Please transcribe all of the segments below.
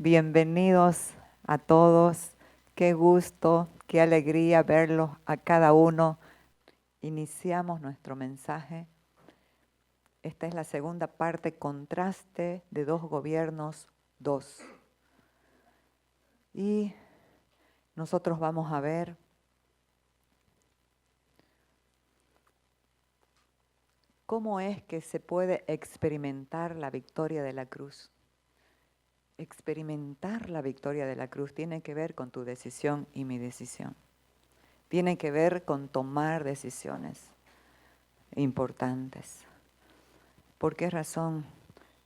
Bienvenidos a todos. Qué gusto, qué alegría verlos a cada uno. Iniciamos nuestro mensaje. Esta es la segunda parte, contraste de dos gobiernos, dos. Y nosotros vamos a ver cómo es que se puede experimentar la victoria de la cruz. Experimentar la victoria de la cruz tiene que ver con tu decisión y mi decisión. Tiene que ver con tomar decisiones importantes. ¿Por qué razón?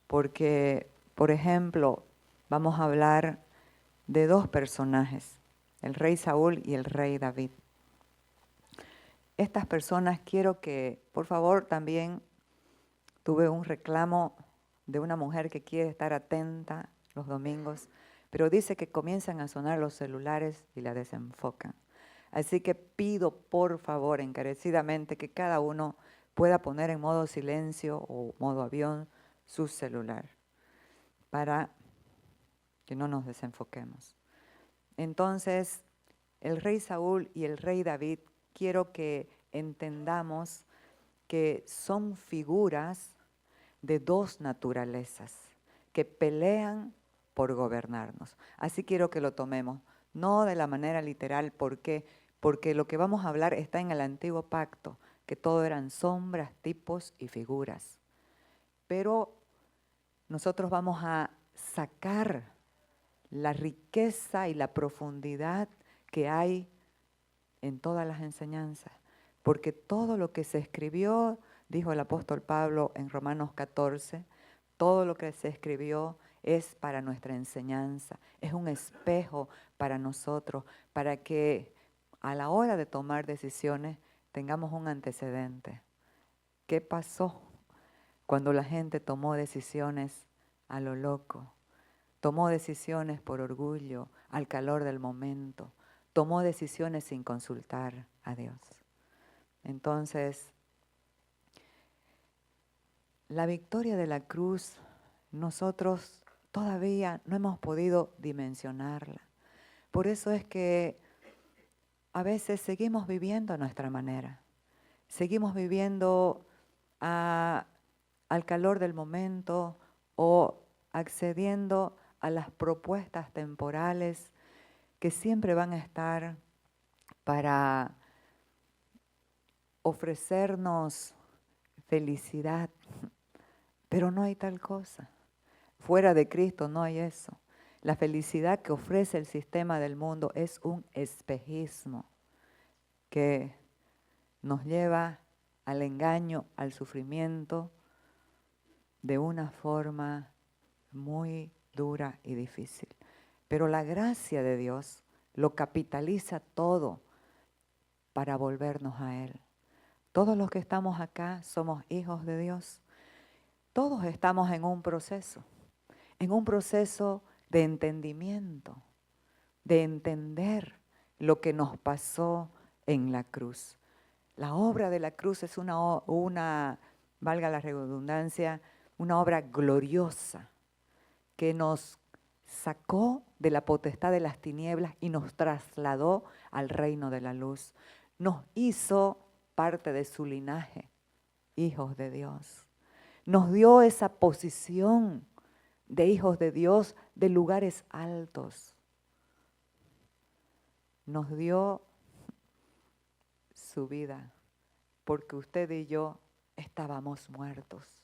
Porque, por ejemplo, vamos a hablar de dos personajes, el rey Saúl y el rey David. Estas personas quiero que, por favor, también tuve un reclamo de una mujer que quiere estar atenta los domingos, pero dice que comienzan a sonar los celulares y la desenfocan. Así que pido, por favor, encarecidamente, que cada uno pueda poner en modo silencio o modo avión su celular para que no nos desenfoquemos. Entonces, el rey Saúl y el rey David, quiero que entendamos que son figuras de dos naturalezas que pelean por gobernarnos. Así quiero que lo tomemos, no de la manera literal, ¿por qué? Porque lo que vamos a hablar está en el antiguo pacto, que todo eran sombras, tipos y figuras. Pero nosotros vamos a sacar la riqueza y la profundidad que hay en todas las enseñanzas, porque todo lo que se escribió, dijo el apóstol Pablo en Romanos 14, todo lo que se escribió es para nuestra enseñanza, es un espejo para nosotros, para que a la hora de tomar decisiones tengamos un antecedente. ¿Qué pasó cuando la gente tomó decisiones a lo loco? Tomó decisiones por orgullo, al calor del momento. Tomó decisiones sin consultar a Dios. Entonces, la victoria de la cruz, nosotros todavía no hemos podido dimensionarla. Por eso es que a veces seguimos viviendo a nuestra manera. Seguimos viviendo al calor del momento o accediendo a las propuestas temporales que siempre van a estar para ofrecernos felicidad, pero no hay tal cosa. Fuera de Cristo no hay eso. La felicidad que ofrece el sistema del mundo es un espejismo que nos lleva al engaño, al sufrimiento, de una forma muy dura y difícil. Pero la gracia de Dios lo capitaliza todo para volvernos a Él. Todos los que estamos acá somos hijos de Dios. Todos estamos en un proceso de entendimiento, de entender lo que nos pasó en la cruz. La obra de la cruz es una, valga la redundancia, una obra gloriosa que nos sacó de la potestad de las tinieblas y nos trasladó al reino de la luz. Nos hizo parte de su linaje, hijos de Dios. Nos dio esa posición de hijos de Dios, de lugares altos. Nos dio su vida, porque usted y yo estábamos muertos,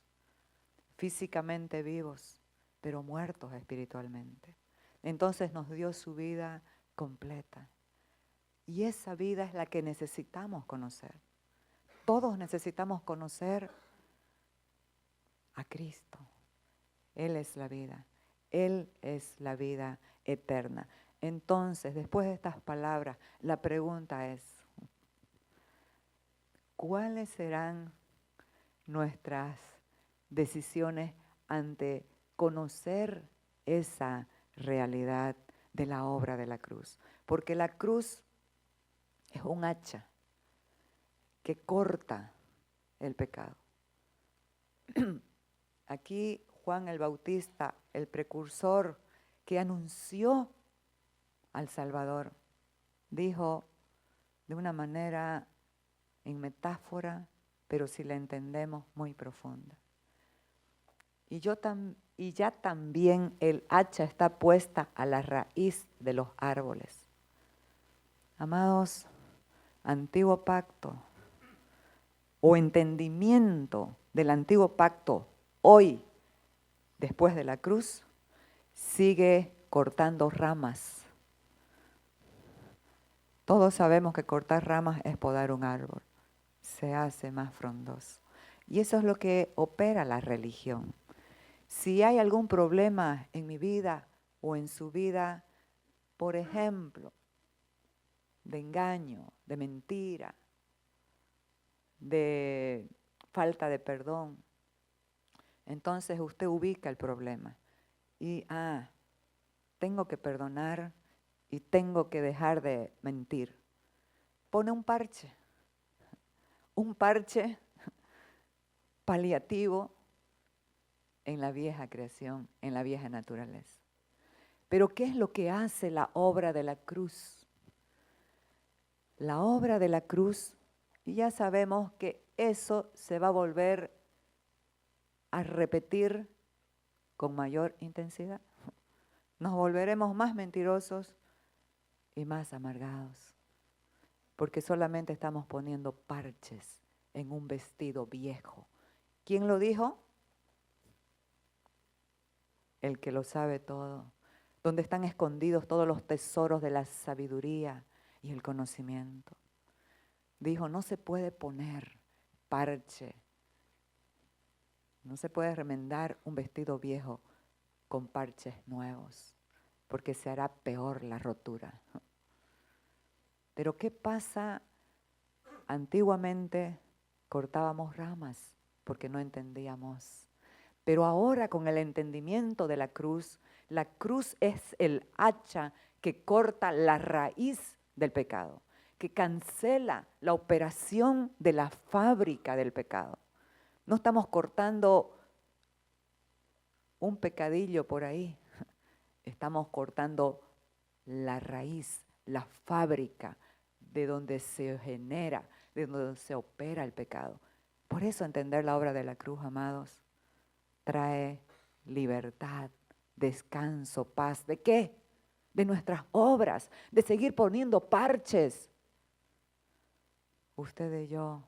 físicamente vivos, pero muertos espiritualmente. Entonces nos dio su vida completa. Y esa vida es la que necesitamos conocer. Todos necesitamos conocer a Cristo. Él es la vida. Él es la vida eterna. Entonces, después de estas palabras, la pregunta es, ¿cuáles serán nuestras decisiones ante conocer esa realidad de la obra de la cruz? Porque la cruz es un hacha que corta el pecado. Aquí Juan el Bautista, el precursor que anunció al Salvador. Dijo de una manera en metáfora, pero si la entendemos, muy profunda. Y ya también el hacha está puesta a la raíz de los árboles. Amados, antiguo pacto o entendimiento del antiguo pacto hoy, después de la cruz, sigue cortando ramas. Todos sabemos que cortar ramas es podar un árbol. Se hace más frondoso. Y eso es lo que opera la religión. Si hay algún problema en mi vida o en su vida, por ejemplo, de engaño, de mentira, de falta de perdón, entonces usted ubica el problema y, tengo que perdonar y tengo que dejar de mentir. Pone un parche paliativo en la vieja creación, en la vieja naturaleza. Pero ¿qué es lo que hace la obra de la cruz? La obra de la cruz, y ya sabemos que eso se va a volver a repetir con mayor intensidad. Nos volveremos más mentirosos y más amargados, porque solamente estamos poniendo parches en un vestido viejo. ¿Quién lo dijo? El que lo sabe todo, donde están escondidos todos los tesoros de la sabiduría y el conocimiento. Dijo, no se puede poner parche, no se puede remendar un vestido viejo con parches nuevos, porque se hará peor la rotura. Pero ¿qué pasa? Antiguamente cortábamos ramas porque no entendíamos. Pero ahora con el entendimiento de la cruz es el hacha que corta la raíz del pecado, que cancela la operación de la fábrica del pecado. No estamos cortando un pecadillo por ahí, estamos cortando la raíz, la fábrica de donde se genera, de donde se opera el pecado. Por eso entender la obra de la cruz, amados, trae libertad, descanso, paz. ¿De qué? De nuestras obras, de seguir poniendo parches. Usted y yo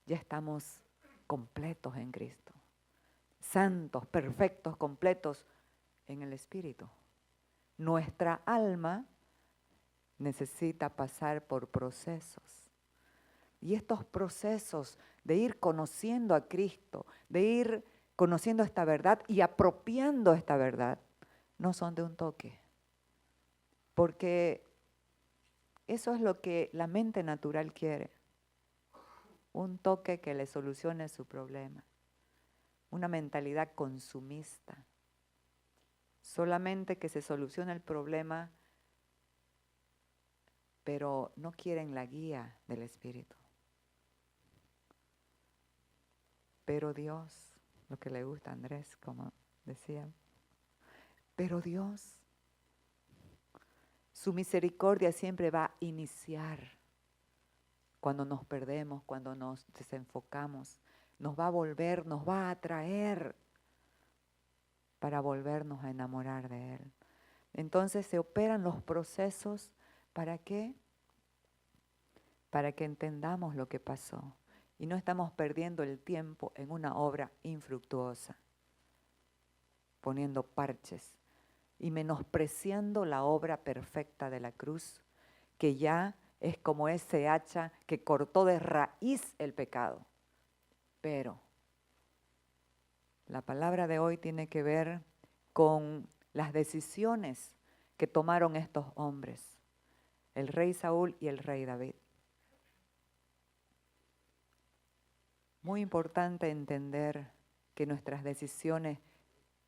ya estamos completos en Cristo, santos, perfectos, completos en el Espíritu. Nuestra alma necesita pasar por procesos. Y estos procesos de ir conociendo a Cristo, de ir conociendo esta verdad y apropiando esta verdad, no son de un toque. Porque eso es lo que la mente natural quiere. Un toque que le solucione su problema. Una mentalidad consumista. Solamente que se solucione el problema, pero no quieren la guía del Espíritu. Pero Dios, lo que le gusta a Andrés, como decía, pero Dios, su misericordia siempre va a iniciar cuando nos perdemos, cuando nos desenfocamos, nos va a volver, nos va a atraer para volvernos a enamorar de Él. Entonces se operan los procesos, ¿para qué? Para que entendamos lo que pasó y no estamos perdiendo el tiempo en una obra infructuosa, poniendo parches y menospreciando la obra perfecta de la cruz, que ya es como ese hacha que cortó de raíz el pecado. Pero la palabra de hoy tiene que ver con las decisiones que tomaron estos hombres, el rey Saúl y el rey David. Muy importante entender que nuestras decisiones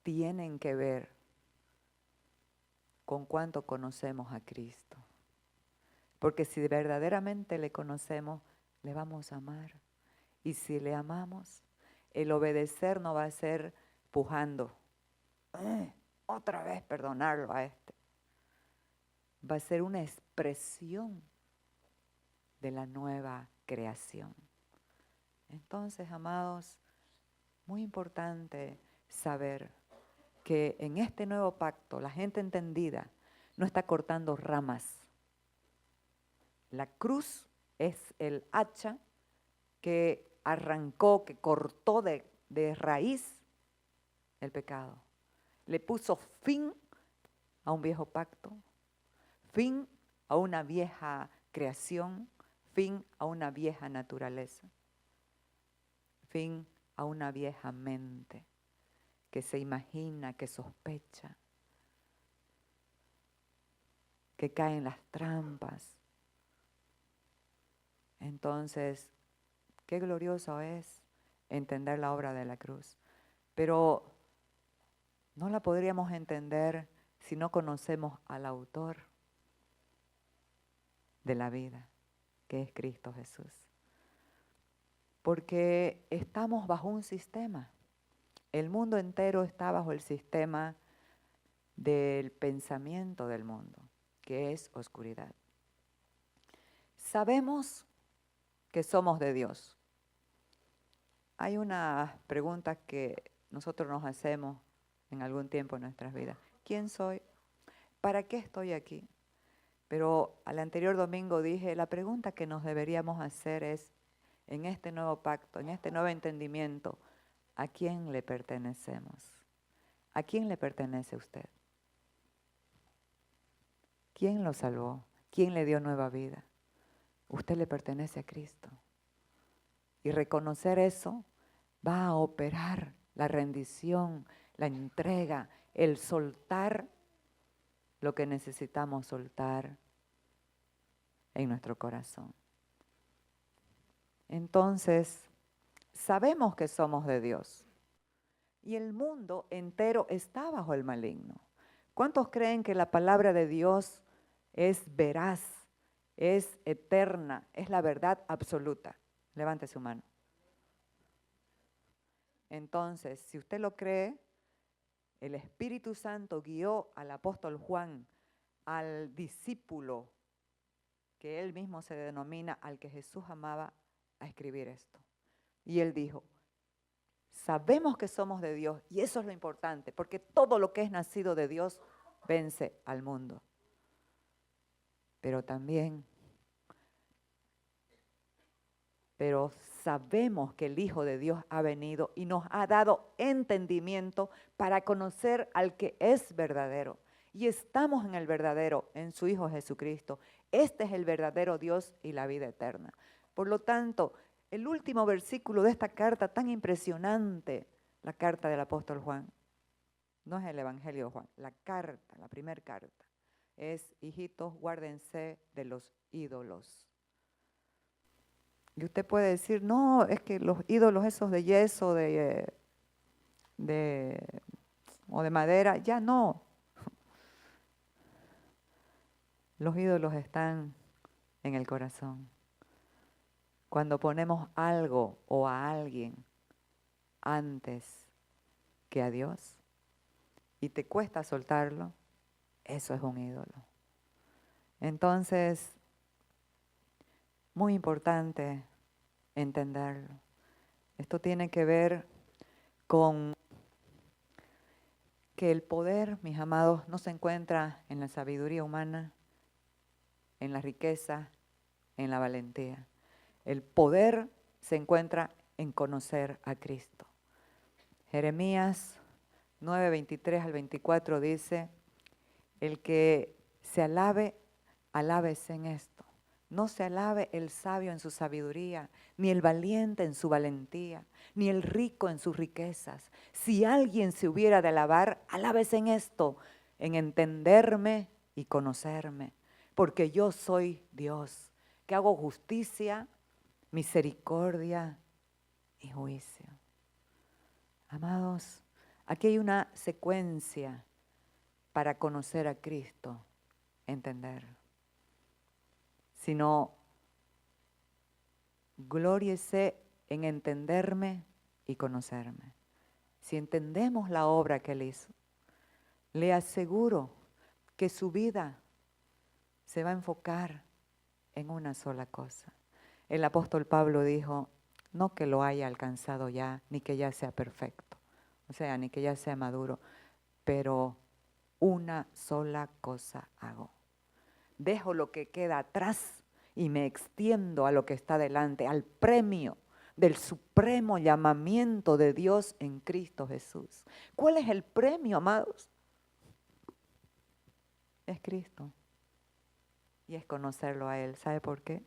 tienen que ver con cuánto conocemos a Cristo. Porque si verdaderamente le conocemos, le vamos a amar. Y si le amamos, el obedecer no va a ser pujando. otra vez perdonarlo a este. Va a ser una expresión de la nueva creación. Entonces, amados, muy importante saber que en este nuevo pacto la gente entendida no está cortando ramas. La cruz es el hacha que arrancó, que cortó de raíz el pecado. Le puso fin a un viejo pacto, fin a una vieja creación, fin a una vieja naturaleza, fin a una vieja mente que se imagina, que sospecha, que cae en las trampas. Entonces, qué glorioso es entender la obra de la cruz. Pero no la podríamos entender si no conocemos al autor de la vida, que es Cristo Jesús. Porque estamos bajo un sistema. El mundo entero está bajo el sistema del pensamiento del mundo, que es oscuridad. Sabemos que somos de Dios. Hay unas preguntas que nosotros nos hacemos en algún tiempo en nuestras vidas. ¿Quién soy? ¿Para qué estoy aquí? Pero al anterior domingo dije, la pregunta que nos deberíamos hacer es, en este nuevo pacto, en este nuevo entendimiento, ¿a quién le pertenecemos? ¿A quién le pertenece usted? ¿Quién lo salvó? ¿Quién le dio nueva vida? Usted le pertenece a Cristo. Y reconocer eso va a operar la rendición, la entrega, el soltar lo que necesitamos soltar en nuestro corazón. Entonces, sabemos que somos de Dios y el mundo entero está bajo el maligno. ¿Cuántos creen que la palabra de Dios es veraz, es eterna, es la verdad absoluta? Levante su mano. Entonces, si usted lo cree, el Espíritu Santo guió al apóstol Juan, al discípulo que él mismo se denomina, al que Jesús amaba, a escribir esto. Y él dijo, sabemos que somos de Dios y eso es lo importante, porque todo lo que es nacido de Dios vence al mundo. Pero sabemos que el Hijo de Dios ha venido y nos ha dado entendimiento para conocer al que es verdadero. Y estamos en el verdadero, en su Hijo Jesucristo. Este es el verdadero Dios y la vida eterna. Por lo tanto, el último versículo de esta carta tan impresionante, la carta del apóstol Juan, no es el Evangelio de Juan, la carta, la primera carta, es, hijitos, guárdense de los ídolos. Y usted puede decir, no, es que los ídolos esos de yeso o de madera, ya no. Los ídolos están en el corazón. Cuando ponemos algo o a alguien antes que a Dios y te cuesta soltarlo, eso es un ídolo. Entonces, muy importante entenderlo. Esto tiene que ver con que el poder, mis amados, no se encuentra en la sabiduría humana, en la riqueza, en la valentía. El poder se encuentra en conocer a Cristo. Jeremías 9, 23 al 24 dice, el que se alabe, alábese en esto. No se alabe el sabio en su sabiduría, ni el valiente en su valentía, ni el rico en sus riquezas. Si alguien se hubiera de alabar, alábese en esto, en entenderme y conocerme, porque yo soy Dios, que hago justicia, misericordia y juicio. Amados, aquí hay una secuencia para conocer a Cristo, entender. Sino, glóriese en entenderme y conocerme. Si entendemos la obra que Él hizo, le aseguro que su vida se va a enfocar en una sola cosa. El apóstol Pablo dijo, no que lo haya alcanzado ya, ni que ya sea perfecto, o sea, ni que ya sea maduro, pero una sola cosa hago. Dejo lo que queda atrás y me extiendo a lo que está delante, al premio del supremo llamamiento de Dios en Cristo Jesús. ¿Cuál es el premio, amados? Es Cristo. Y es conocerlo a Él. ¿Sabe por qué?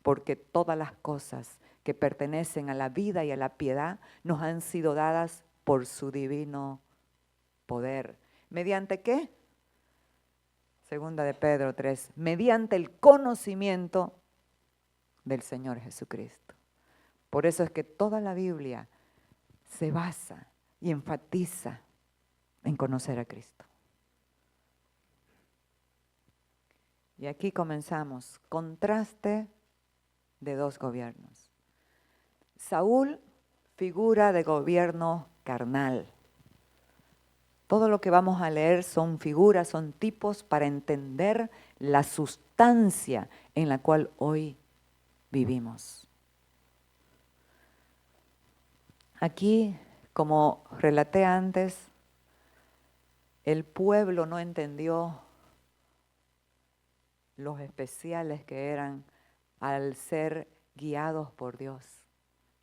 Porque todas las cosas que pertenecen a la vida y a la piedad nos han sido dadas por su divino poder. ¿Mediante qué? Segunda de Pedro 3, mediante el conocimiento del Señor Jesucristo. Por eso es que toda la Biblia se basa y enfatiza en conocer a Cristo. Y aquí comenzamos, contraste de dos gobiernos. Saúl, figura de gobierno carnal. Todo lo que vamos a leer son figuras, son tipos para entender la sustancia en la cual hoy vivimos. Aquí, como relaté antes, el pueblo no entendió los especiales que eran al ser guiados por Dios.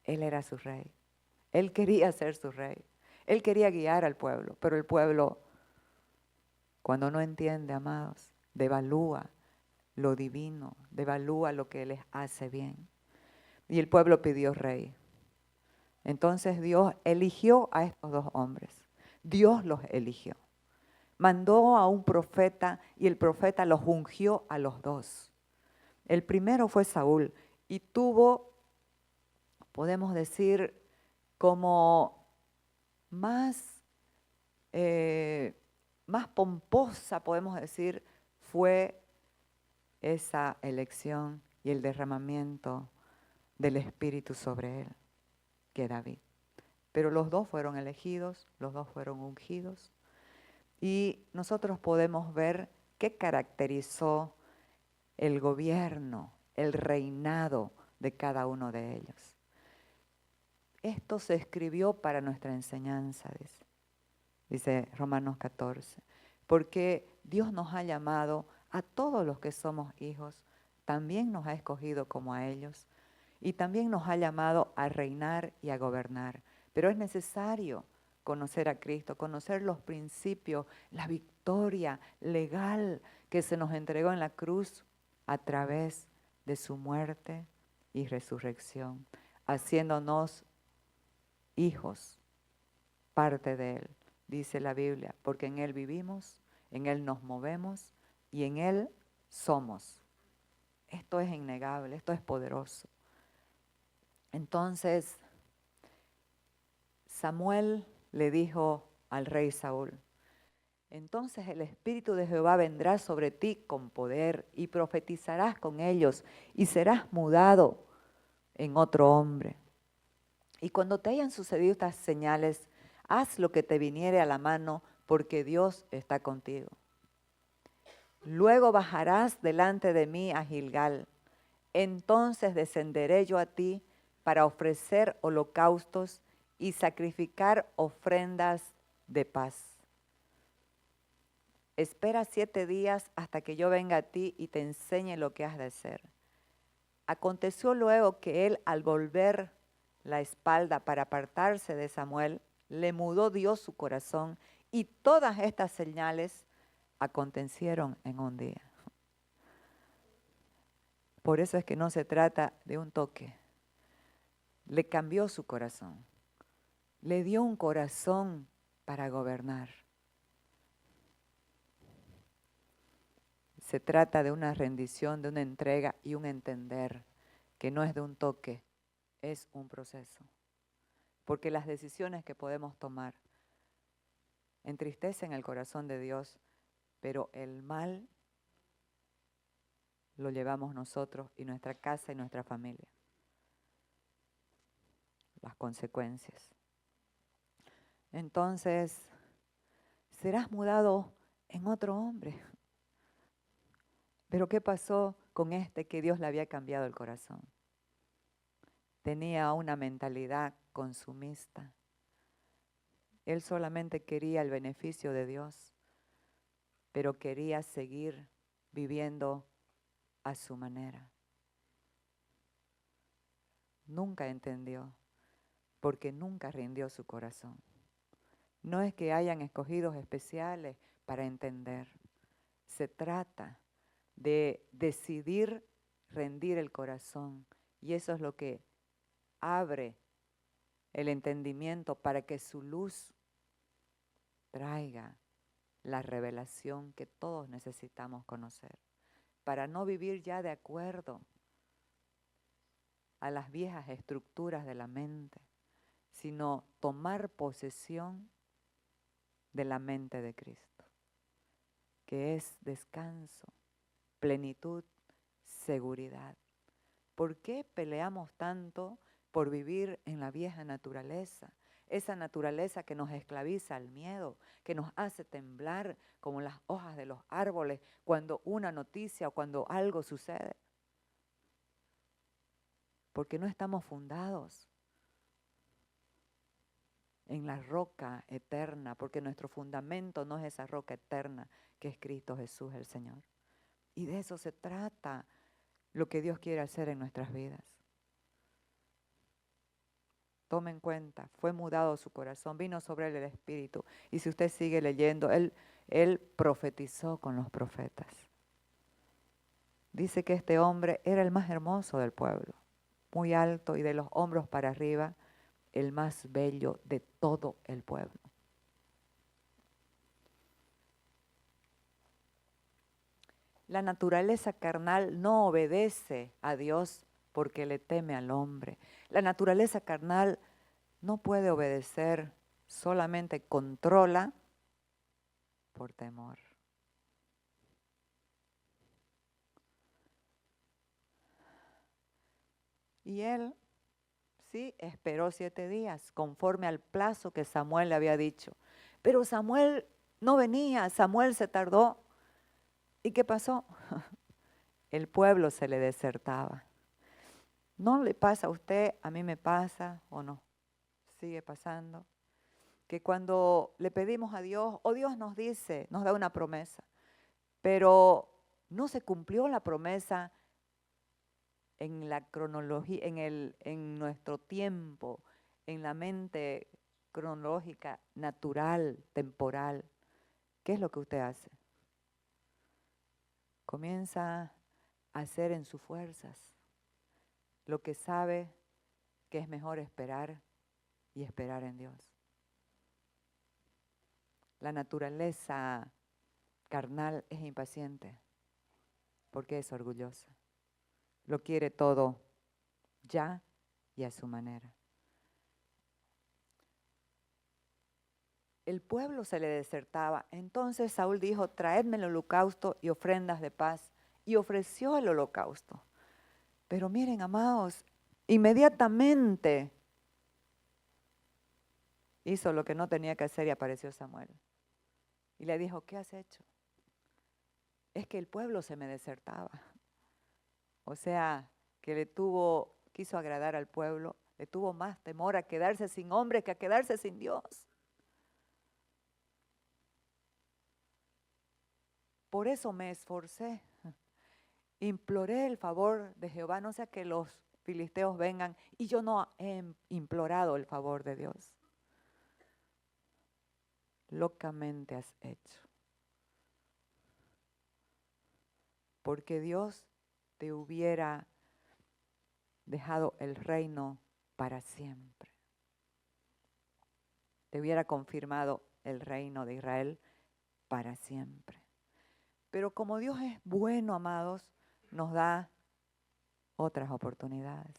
Él era su rey. Él quería ser su rey. Él quería guiar al pueblo, pero el pueblo, cuando no entiende, amados, devalúa lo divino, devalúa lo que les hace bien. Y el pueblo pidió rey. Entonces Dios eligió a estos dos hombres. Dios los eligió. Mandó a un profeta y el profeta los ungió a los dos. El primero fue Saúl y tuvo, podemos decir, como más pomposa, podemos decir, fue esa elección y el derramamiento del Espíritu sobre él, que David. Pero los dos fueron elegidos, los dos fueron ungidos. Y nosotros podemos ver qué caracterizó el gobierno, el reinado de cada uno de ellos. Esto se escribió para nuestra enseñanza, dice Romanos 14, porque Dios nos ha llamado a todos los que somos hijos, también nos ha escogido como a ellos, y también nos ha llamado a reinar y a gobernar. Pero es necesario conocer a Cristo, conocer los principios, la victoria legal que se nos entregó en la cruz a través de su muerte y resurrección, haciéndonos hijos, parte de Él, dice la Biblia, porque en Él vivimos, en Él nos movemos y en Él somos. Esto es innegable, esto es poderoso. Entonces, Samuel le dijo al rey Saúl, entonces el Espíritu de Jehová vendrá sobre ti con poder y profetizarás con ellos y serás mudado en otro hombre. Y cuando te hayan sucedido estas señales, haz lo que te viniere a la mano, porque Dios está contigo. Luego bajarás delante de mí a Gilgal. Entonces descenderé yo a ti para ofrecer holocaustos y sacrificar ofrendas de paz. Espera 7 días hasta que yo venga a ti y te enseñe lo que has de hacer. Aconteció luego que él, al volver la espalda para apartarse de Samuel, le mudó Dios su corazón y todas estas señales acontecieron en un día. Por eso es que no se trata de un toque. Le cambió su corazón. Le dio un corazón para gobernar. Se trata de una rendición, de una entrega y un entender que no es de un toque, es un proceso. Porque las decisiones que podemos tomar entristecen el corazón de Dios, pero el mal lo llevamos nosotros y nuestra casa y nuestra familia. Las consecuencias. Entonces, serás mudado en otro hombre. Pero ¿qué pasó con este que Dios le había cambiado el corazón? Tenía una mentalidad consumista. Él solamente quería el beneficio de Dios, pero quería seguir viviendo a su manera. Nunca entendió, porque nunca rindió su corazón. No es que hayan escogidos especiales para entender. Se trata de decidir rendir el corazón. Y eso es lo que abre el entendimiento para que su luz traiga la revelación que todos necesitamos conocer. Para no vivir ya de acuerdo a las viejas estructuras de la mente, sino tomar posesión de la mente de Cristo, que es descanso, plenitud, seguridad. ¿Por qué peleamos tanto por vivir en la vieja naturaleza? Esa naturaleza que nos esclaviza al miedo, que nos hace temblar como las hojas de los árboles cuando una noticia o cuando algo sucede. Porque no estamos fundados en la roca eterna, porque nuestro fundamento no es esa roca eterna que es Cristo Jesús el Señor. Y de eso se trata lo que Dios quiere hacer en nuestras vidas. Tome en cuenta, fue mudado su corazón, vino sobre él el Espíritu. Y si usted sigue leyendo, él profetizó con los profetas. Dice que este hombre era el más hermoso del pueblo, muy alto y de los hombros para arriba, el más bello de todo el pueblo. La naturaleza carnal no obedece a Dios porque le teme al hombre. La naturaleza carnal no puede obedecer, solamente controla por temor. Y él sí esperó 7 días, conforme al plazo que Samuel le había dicho. Pero Samuel no venía, Samuel se tardó. ¿Y qué pasó? El pueblo se le desertaba. ¿No le pasa a usted? A mí me pasa, ¿o no? Sigue pasando. Que cuando le pedimos a Dios, o Dios nos dice, nos da una promesa, pero no se cumplió la promesa en la cronología, en nuestro tiempo, en la mente cronológica, natural, temporal. ¿Qué es lo que usted hace? Comienza a hacer en sus fuerzas lo que sabe que es mejor esperar y esperar en Dios. La naturaleza carnal es impaciente porque es orgullosa. Lo quiere todo ya y a su manera. El pueblo se le desertaba. Entonces Saúl dijo, traedme el holocausto y ofrendas de paz. Y ofreció el holocausto. Pero miren, amados, inmediatamente hizo lo que no tenía que hacer y apareció Samuel. Y le dijo, ¿qué has hecho? Es que el pueblo se me desertaba. O sea, que quiso agradar al pueblo, le tuvo más temor a quedarse sin hombre que a quedarse sin Dios. Por eso me esforcé, imploré el favor de Jehová, no sea que los filisteos vengan y yo no he implorado el favor de Dios. Locamente has hecho. Porque Dios te hubiera dejado el reino para siempre. Te hubiera confirmado el reino de Israel para siempre. Pero como Dios es bueno, amados, nos da otras oportunidades.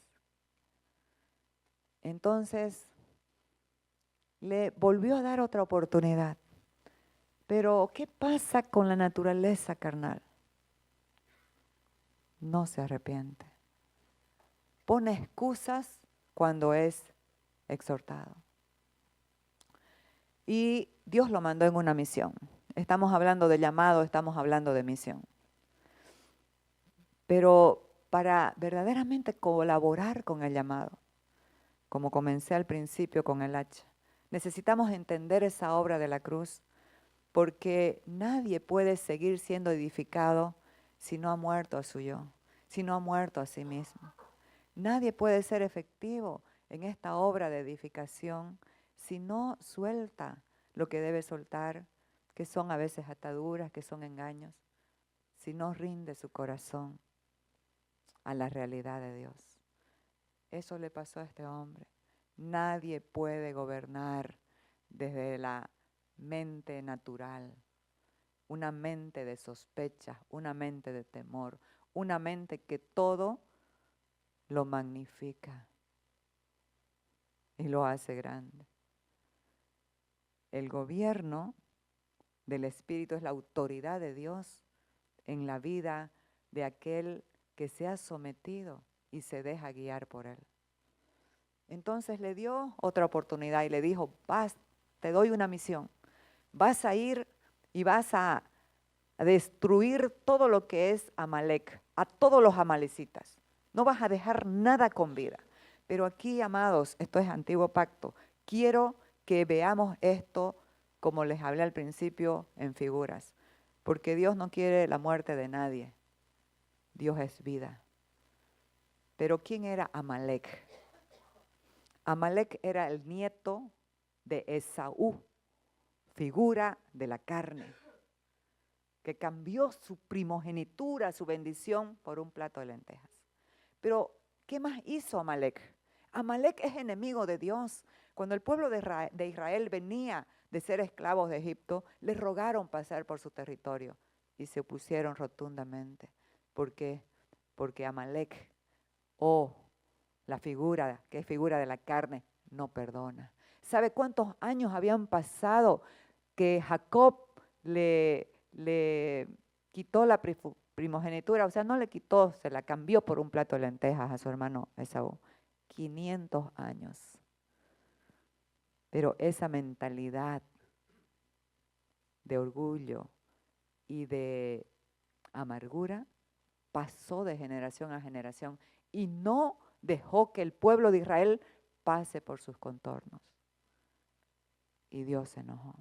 Entonces, le volvió a dar otra oportunidad. Pero, ¿qué pasa con la naturaleza carnal? No se arrepiente. Pone excusas cuando es exhortado. Y Dios lo mandó en una misión. Estamos hablando de llamado, estamos hablando de misión. Pero para verdaderamente colaborar con el llamado, como comencé al principio con el hacha, necesitamos entender esa obra de la cruz, porque nadie puede seguir siendo edificado si no ha muerto a su yo, si no ha muerto a sí mismo. Nadie puede ser efectivo en esta obra de edificación si no suelta lo que debe soltar, que son a veces ataduras, que son engaños, si no rinde su corazón a la realidad de Dios. Eso le pasó a este hombre. Nadie puede gobernar desde la mente natural, una mente de sospechas, una mente de temor, una mente que todo lo magnifica y lo hace grande. El gobierno del Espíritu es la autoridad de Dios en la vida de aquel que se ha sometido y se deja guiar por Él. Entonces le dio otra oportunidad y le dijo, te doy una misión, vas a ir y vas a destruir todo lo que es Amalek, a todos los amalecitas. No vas a dejar nada con vida. Pero aquí, amados, esto es antiguo pacto. Quiero que veamos esto, como les hablé al principio, en figuras. Porque Dios no quiere la muerte de nadie. Dios es vida. Pero ¿quién era Amalek? Amalek era el nieto de Esaú, figura de la carne, que cambió su primogenitura, su bendición, por un plato de lentejas. Pero, ¿qué más hizo Amalek? Amalek es enemigo de Dios. Cuando el pueblo de Israel venía de ser esclavos de Egipto, les rogaron pasar por su territorio y se opusieron rotundamente. ¿Por qué? Porque Amalek, la figura, que es figura de la carne, no perdona. ¿Sabe cuántos años habían pasado que Jacob le quitó la primogenitura? O sea, no le quitó, se la cambió por un plato de lentejas a su hermano Esaú. 500 años. Pero esa mentalidad de orgullo y de amargura pasó de generación a generación y no dejó que el pueblo de Israel pase por sus contornos. Y Dios se enojó.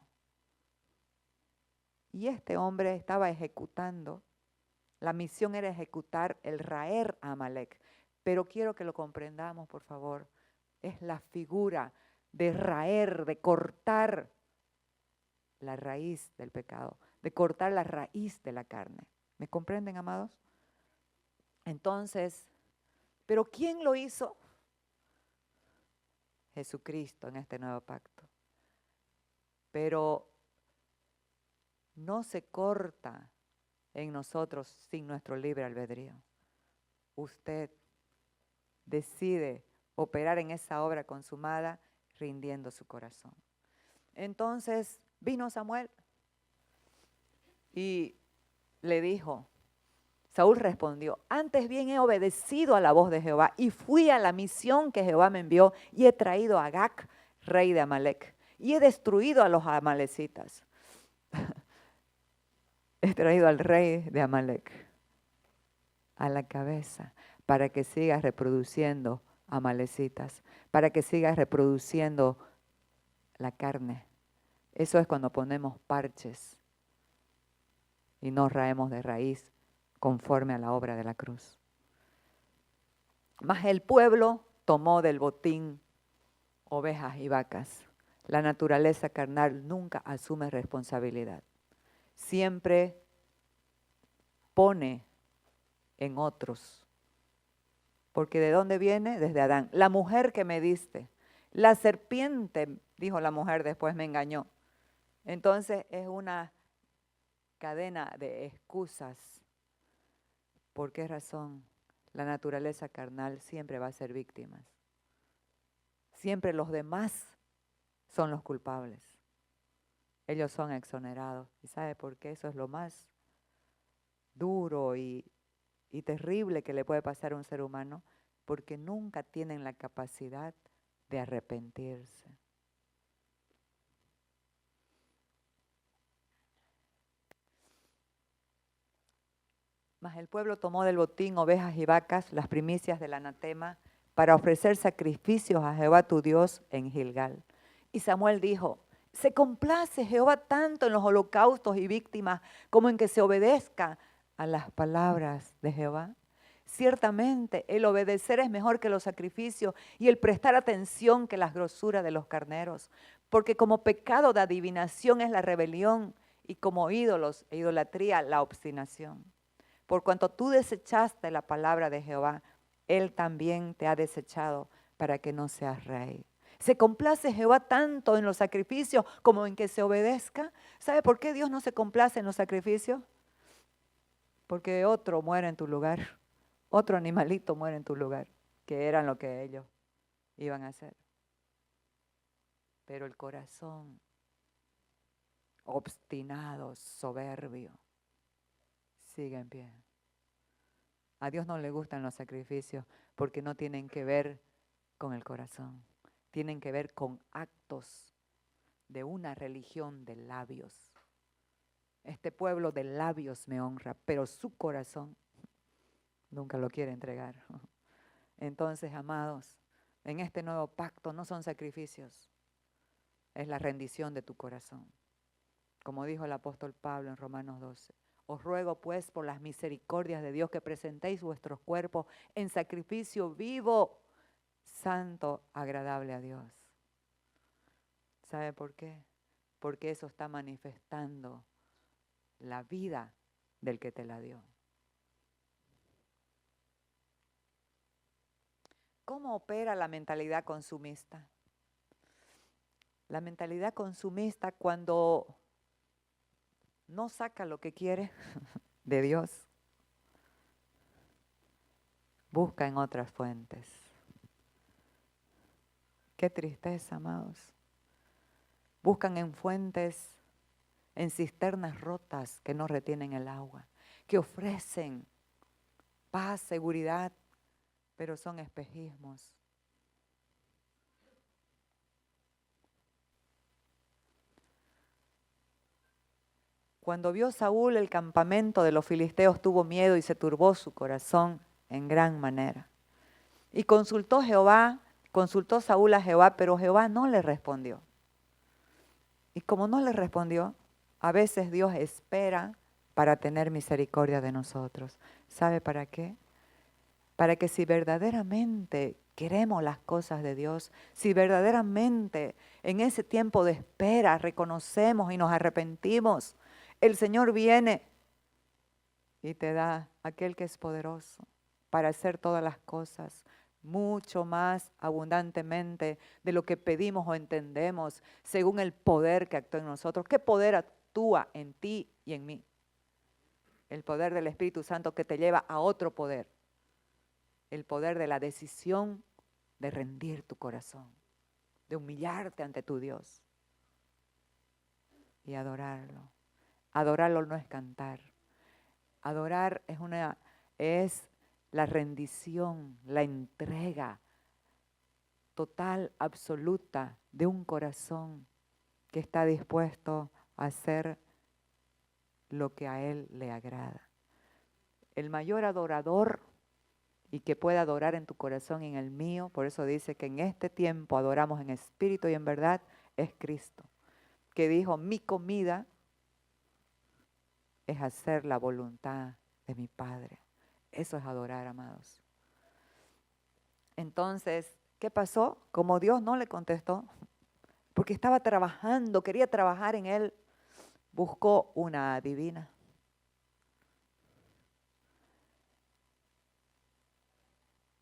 Y este hombre estaba ejecutando, la misión era ejecutar el raer a Amalek. Pero quiero que lo comprendamos, por favor. Es la figura de raer, de cortar la raíz del pecado, de cortar la raíz de la carne. ¿Me comprenden, amados? Entonces, ¿pero quién lo hizo? Jesucristo en este nuevo pacto. Pero no se corta en nosotros sin nuestro libre albedrío. Usted decide operar en esa obra consumada rindiendo su corazón. Entonces vino Samuel y le dijo, Saúl respondió, antes bien he obedecido a la voz de Jehová y fui a la misión que Jehová me envió y he traído a Agag, rey de Amalek, y he destruido a los amalecitas. He traído al rey de Amalek a la cabeza para que siga reproduciendo amalecitas, para que siga reproduciendo la carne. Eso es cuando ponemos parches y nos raemos de raíz conforme a la obra de la cruz. Mas el pueblo tomó del botín ovejas y vacas. La naturaleza carnal nunca asume responsabilidad. Siempre pone en otros. Porque ¿de dónde viene? Desde Adán. La mujer que me diste. La serpiente, dijo la mujer, después me engañó. Entonces es una cadena de excusas. ¿Por qué razón? La naturaleza carnal siempre va a ser víctima. Siempre los demás son los culpables. Ellos son exonerados. ¿Y sabe por qué? Eso es lo más duro y terrible que le puede pasar a un ser humano, porque nunca tienen la capacidad de arrepentirse. Mas el pueblo tomó del botín ovejas y vacas, las primicias del anatema, para ofrecer sacrificios a Jehová tu Dios en Gilgal. Y Samuel dijo, se complace Jehová tanto en los holocaustos y víctimas como en que se obedezca a las palabras de Jehová. Ciertamente el obedecer es mejor que los sacrificios y el prestar atención que las grosuras de los carneros, porque como pecado de adivinación es la rebelión y como ídolos e idolatría la obstinación. Por cuanto tú desechaste la palabra de Jehová, Él también te ha desechado para que no seas rey. ¿Se complace Jehová tanto en los sacrificios como en que se obedezca? ¿Sabe por qué Dios no se complace en los sacrificios? Porque otro muere en tu lugar, otro animalito muere en tu lugar, que eran lo que ellos iban a hacer. Pero el corazón obstinado, soberbio, sigue en pie. A Dios no le gustan los sacrificios porque no tienen que ver con el corazón, tienen que ver con actos de una religión de labios. Este pueblo de labios me honra, pero su corazón nunca lo quiere entregar. Entonces, amados, en este nuevo pacto no son sacrificios, es la rendición de tu corazón. Como dijo el apóstol Pablo en Romanos 12. Os ruego pues por las misericordias de Dios que presentéis vuestros cuerpos en sacrificio vivo, santo, agradable a Dios. ¿Sabe por qué? Porque eso está manifestando la vida del que te la dio. ¿Cómo opera la mentalidad consumista? La mentalidad consumista cuando no saca lo que quiere de Dios, busca en otras fuentes. Qué tristeza, amados. Buscan en fuentes, en cisternas rotas que no retienen el agua, que ofrecen paz, seguridad, pero son espejismos. Cuando vio Saúl el campamento de los filisteos, tuvo miedo y se turbó su corazón en gran manera. Y consultó Saúl a Jehová, pero Jehová no le respondió. Y como no le respondió, a veces Dios espera para tener misericordia de nosotros. ¿Sabe para qué? Para que si verdaderamente queremos las cosas de Dios, si verdaderamente en ese tiempo de espera reconocemos y nos arrepentimos, el Señor viene y te da aquel que es poderoso para hacer todas las cosas mucho más abundantemente de lo que pedimos o entendemos, según el poder que actúa en nosotros. ¿Qué poder actúa en ti y en mí? El poder del Espíritu Santo que te lleva a otro poder. El poder de la decisión de rendir tu corazón, de humillarte ante tu Dios y adorarlo. Adorarlo no es cantar. Adorar es la rendición, la entrega total, absoluta de un corazón que está dispuesto a hacer lo que a Él le agrada. El mayor adorador y que pueda adorar en tu corazón y en el mío, por eso dice que en este tiempo adoramos en espíritu y en verdad, es Cristo, que dijo, mi comida es hacer la voluntad de mi Padre. Eso es adorar, amados. Entonces, ¿qué pasó? Como Dios no le contestó, porque estaba trabajando, quería trabajar en él, buscó una adivina.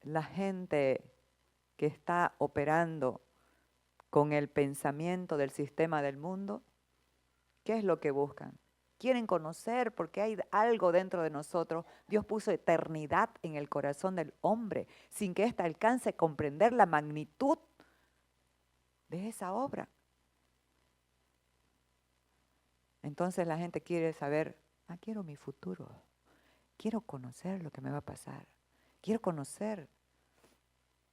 La gente que está operando con el pensamiento del sistema del mundo, ¿qué es lo que buscan? Quieren conocer porque hay algo dentro de nosotros. Dios puso eternidad en el corazón del hombre sin que ésta alcance a comprender la magnitud de esa obra. Entonces la gente quiere saber, quiero mi futuro, quiero conocer lo que me va a pasar, quiero conocer.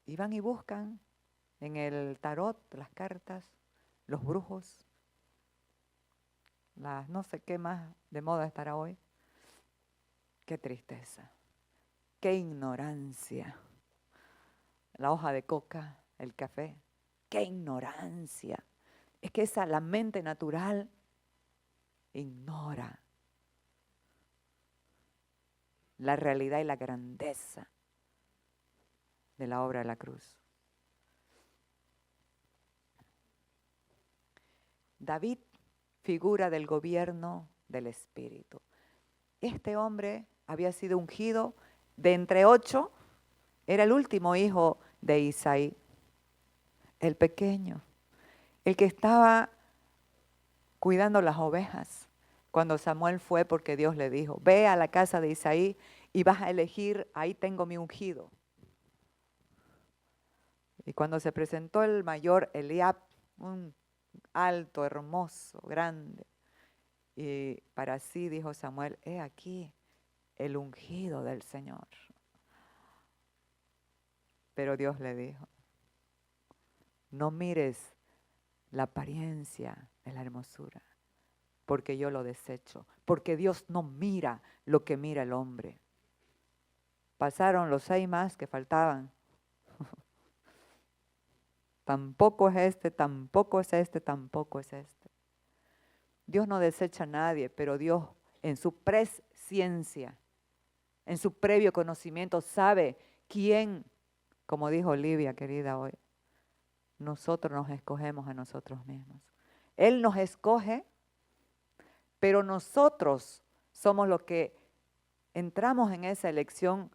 Y van y buscan en el tarot, las cartas, los brujos, las no sé qué más de moda estará hoy. Qué tristeza, qué ignorancia. La hoja de coca, el café, qué ignorancia. Es que la mente natural ignora la realidad y la grandeza de la obra de la cruz. David, figura del gobierno del Espíritu. Este hombre había sido ungido de entre 8, era el último hijo de Isaí, el pequeño, el que estaba cuidando las ovejas. Cuando Samuel fue, porque Dios le dijo, ve a la casa de Isaí y vas a elegir, ahí tengo mi ungido. Y cuando se presentó el mayor Eliab, un alto, hermoso, grande, y para sí dijo Samuel, he aquí el ungido del Señor. Pero Dios le dijo, no mires la apariencia de la hermosura, porque yo lo desecho, porque Dios no mira lo que mira el hombre. Pasaron los 6 más que faltaban. Tampoco es este, tampoco es este, tampoco es este. Dios no desecha a nadie, pero Dios en su presciencia, en su previo conocimiento, sabe quién, como dijo Olivia querida hoy, nosotros nos escogemos a nosotros mismos. Él nos escoge, pero nosotros somos los que entramos en esa elección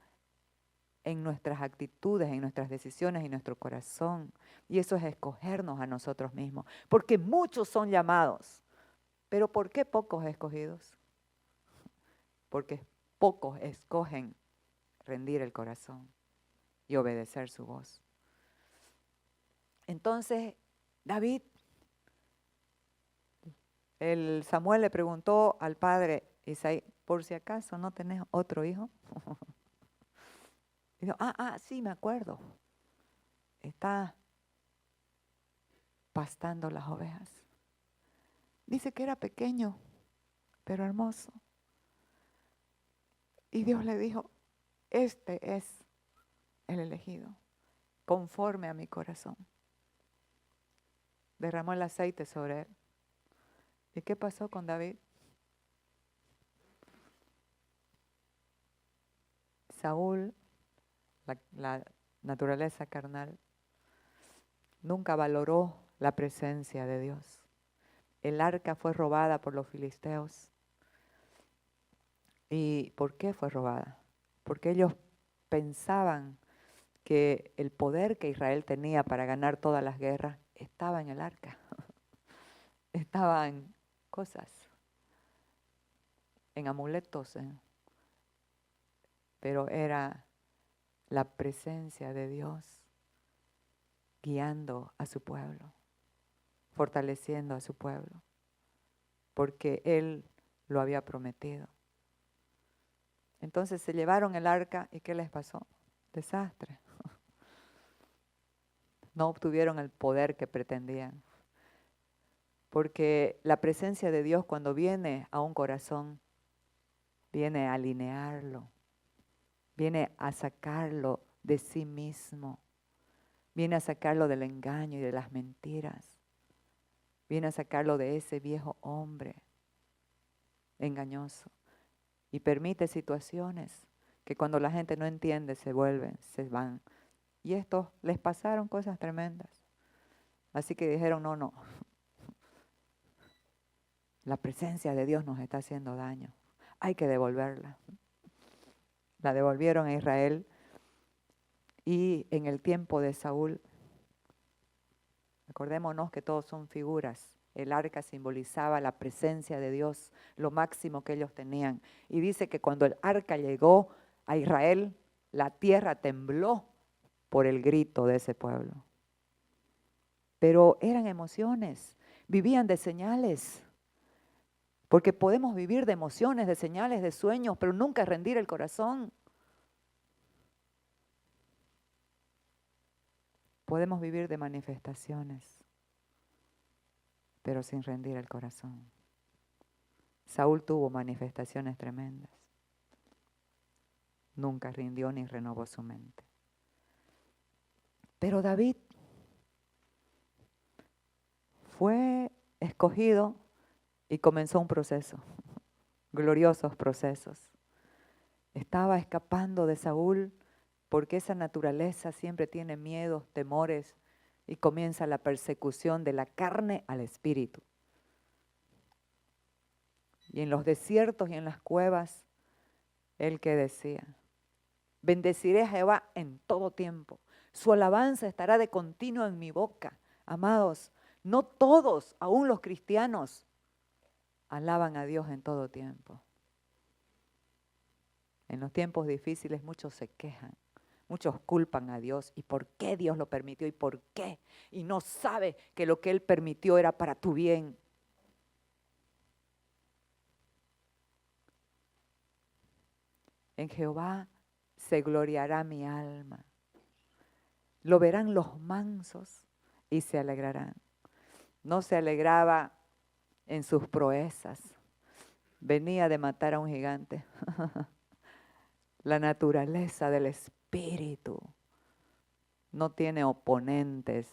en nuestras actitudes, en nuestras decisiones, en nuestro corazón. Y eso es escogernos a nosotros mismos. Porque muchos son llamados, pero ¿por qué pocos escogidos? Porque pocos escogen rendir el corazón y obedecer su voz. Entonces, David, el Samuel le preguntó al padre Isaí, ¿por si acaso no tenés otro hijo? Y dijo, sí, me acuerdo. Está pastando las ovejas. Dice que era pequeño, pero hermoso. Y Dios le dijo, este es el elegido, conforme a mi corazón. Derramó el aceite sobre él. ¿Y qué pasó con David? Saúl, la naturaleza carnal, nunca valoró la presencia de Dios. El arca fue robada por los filisteos. ¿Y por qué fue robada? Porque ellos pensaban que el poder que Israel tenía para ganar todas las guerras estaba en el arca. Estaba en cosas, en amuletos, pero era la presencia de Dios guiando a su pueblo, fortaleciendo a su pueblo, porque Él lo había prometido. Entonces se llevaron el arca y ¿qué les pasó? Desastre. No obtuvieron el poder que pretendían. Porque la presencia de Dios cuando viene a un corazón, viene a alinearlo, viene a sacarlo de sí mismo, viene a sacarlo del engaño y de las mentiras, viene a sacarlo de ese viejo hombre engañoso y permite situaciones que cuando la gente no entiende se vuelven, se van. Y estos les pasaron cosas tremendas. Así que dijeron, no, la presencia de Dios nos está haciendo daño, hay que devolverla. La devolvieron a Israel y en el tiempo de Saúl, acordémonos que todos son figuras. El arca simbolizaba la presencia de Dios, lo máximo que ellos tenían. Y dice que cuando el arca llegó a Israel, la tierra tembló por el grito de ese pueblo. Pero eran emociones, vivían de señales. Porque podemos vivir de emociones, de señales, de sueños, pero nunca rendir el corazón. Podemos vivir de manifestaciones, pero sin rendir el corazón. Saúl tuvo manifestaciones tremendas. nunca rindió ni renovó su mente. Pero David fue escogido y comenzó un proceso, gloriosos procesos. Estaba escapando de Saúl porque esa naturaleza siempre tiene miedos, temores, y comienza la persecución de la carne al espíritu. Y en los desiertos y en las cuevas, él que decía, bendeciré a Jehová en todo tiempo, su alabanza estará de continuo en mi boca. Amados, no todos, aún los cristianos, alaban a Dios en todo tiempo. En los tiempos difíciles muchos se quejan, muchos culpan a Dios. ¿Y por qué Dios lo permitió? ¿Y por qué? Y no sabe que lo que Él permitió era para tu bien. En Jehová se gloriará mi alma. Lo verán los mansos y se alegrarán. No se alegraba en sus proezas. Venía de matar a un gigante. La naturaleza del espíritu no tiene oponentes,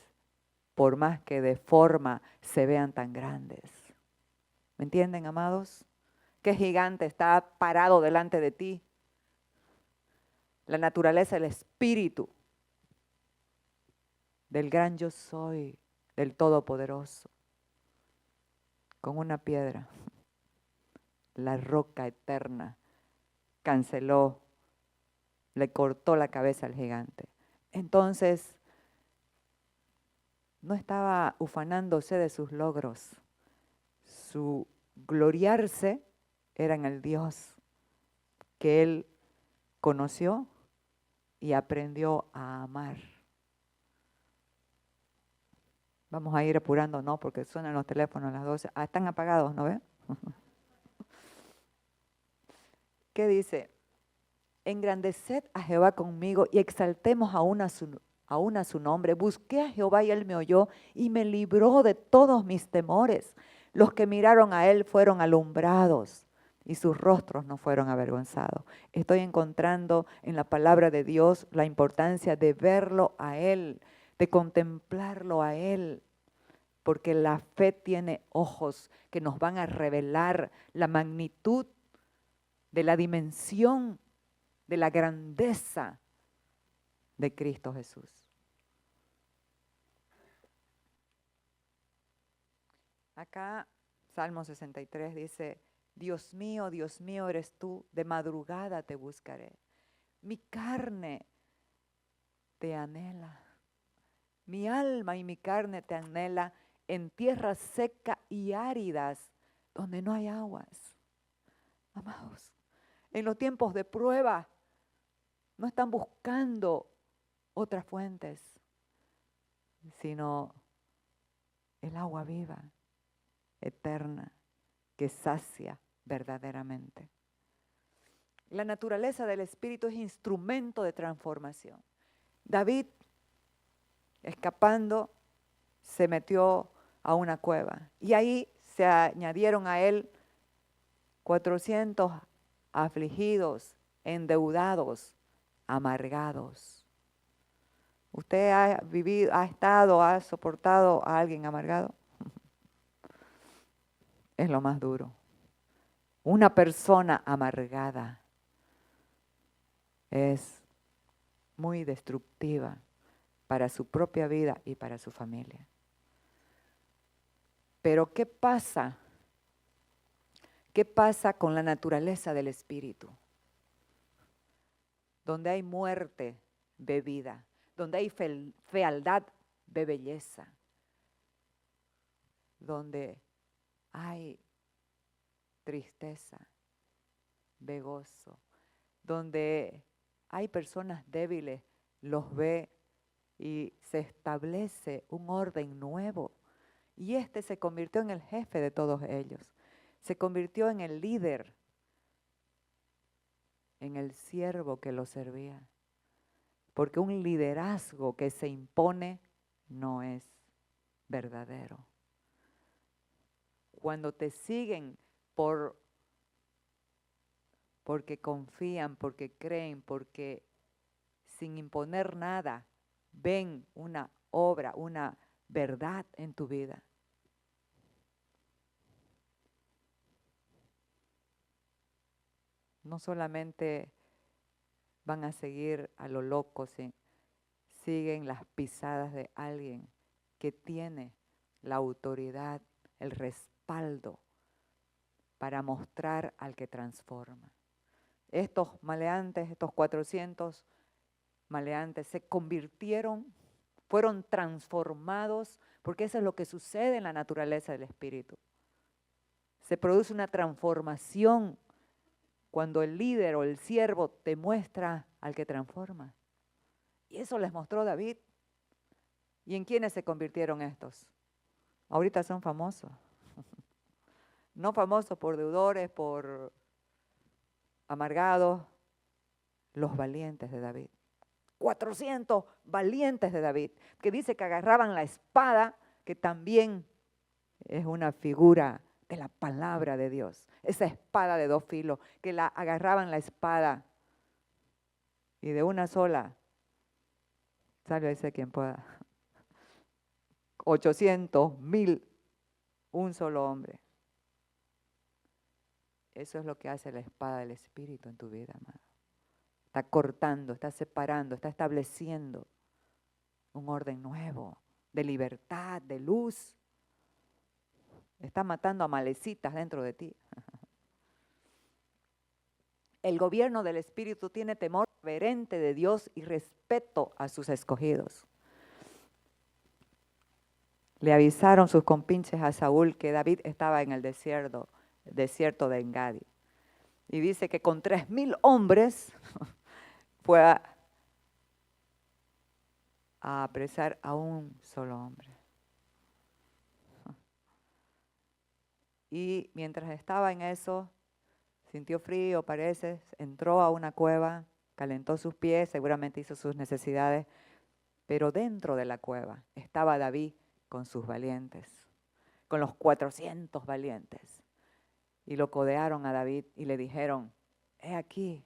por más que de forma se vean tan grandes. ¿Me entienden, amados? ¿Qué gigante está parado delante de ti? La naturaleza del espíritu del gran yo soy, del Todopoderoso, con una piedra, la roca eterna, canceló, le cortó la cabeza al gigante. Entonces, no estaba ufanándose de sus logros, su gloriarse era en el Dios que él conoció y aprendió a amar. Vamos a ir apurando, ¿no? Porque suenan los teléfonos a las 12. Ah, están apagados, ¿no ven? ¿Qué dice? Engrandeced a Jehová conmigo y exaltemos aún a su nombre. Busqué a Jehová y él me oyó y me libró de todos mis temores. Los que miraron a él fueron alumbrados y sus rostros no fueron avergonzados. Estoy encontrando en la palabra de Dios la importancia de verlo a él, de contemplarlo a él, porque la fe tiene ojos que nos van a revelar la magnitud de la dimensión de la grandeza de Cristo Jesús. Acá, Salmo 63 dice, Dios mío, eres tú, de madrugada te buscaré. Mi carne te anhela, mi alma y mi carne te anhela en tierra seca y áridas, donde no hay aguas. Amados, en los tiempos de prueba, no están buscando otras fuentes, sino el agua viva, eterna, que sacia verdaderamente. La naturaleza del Espíritu es instrumento de transformación. David, escapando, se metió a una cueva y ahí se añadieron a él 400 afligidos, endeudados, amargados. ¿Usted ha vivido, ha soportado a alguien amargado? Es lo más duro. Una persona amargada es muy destructiva para su propia vida y para su familia. Pero ¿qué pasa? ¿Qué pasa con la naturaleza del espíritu? Donde hay muerte, ve vida. Donde hay fealdad, ve belleza. Donde hay tristeza, ve gozo. Donde hay personas débiles, los ve y se establece un orden nuevo. Y este se convirtió en el jefe de todos ellos. Se convirtió en el líder, en el siervo que lo servía. Porque un liderazgo que se impone no es verdadero. Cuando te siguen por porque confían, porque creen, porque sin imponer nada, ven una obra, una verdad en tu vida. No solamente van a seguir a lo loco, siguen las pisadas de alguien que tiene la autoridad, el respaldo para mostrar al que transforma. Estos maleantes, estos 400 maleantes se convirtieron, fueron transformados, porque eso es lo que sucede en la naturaleza del espíritu. Se produce una transformación cuando el líder o el siervo te muestra al que transforma. Y eso les mostró David. ¿Y en quiénes se convirtieron estos? Ahorita son famosos. No famosos por deudores, por amargados, los valientes de David. 400 valientes de David, que dice que agarraban la espada, que también es una figura de la palabra de Dios. Esa espada de 2 filos, que la agarraban la espada y de una sola, sálvese quien pueda, 800, 1000, un solo hombre. Eso es lo que hace la espada del Espíritu en tu vida, amado. Está cortando, está separando, está estableciendo un orden nuevo, de libertad, de luz. Está matando a malecitas dentro de ti. El gobierno del Espíritu tiene temor reverente de Dios y respeto a sus escogidos. Le avisaron sus compinches a Saúl que David estaba en el desierto de Engadi. Y dice que con 3000 hombres fue a apresar a un solo hombre. Y mientras estaba en eso, sintió frío, parece, entró a una cueva, calentó sus pies, seguramente hizo sus necesidades, pero dentro de la cueva estaba David con sus valientes, con los 400 valientes. Y lo codearon a David y le dijeron, he aquí,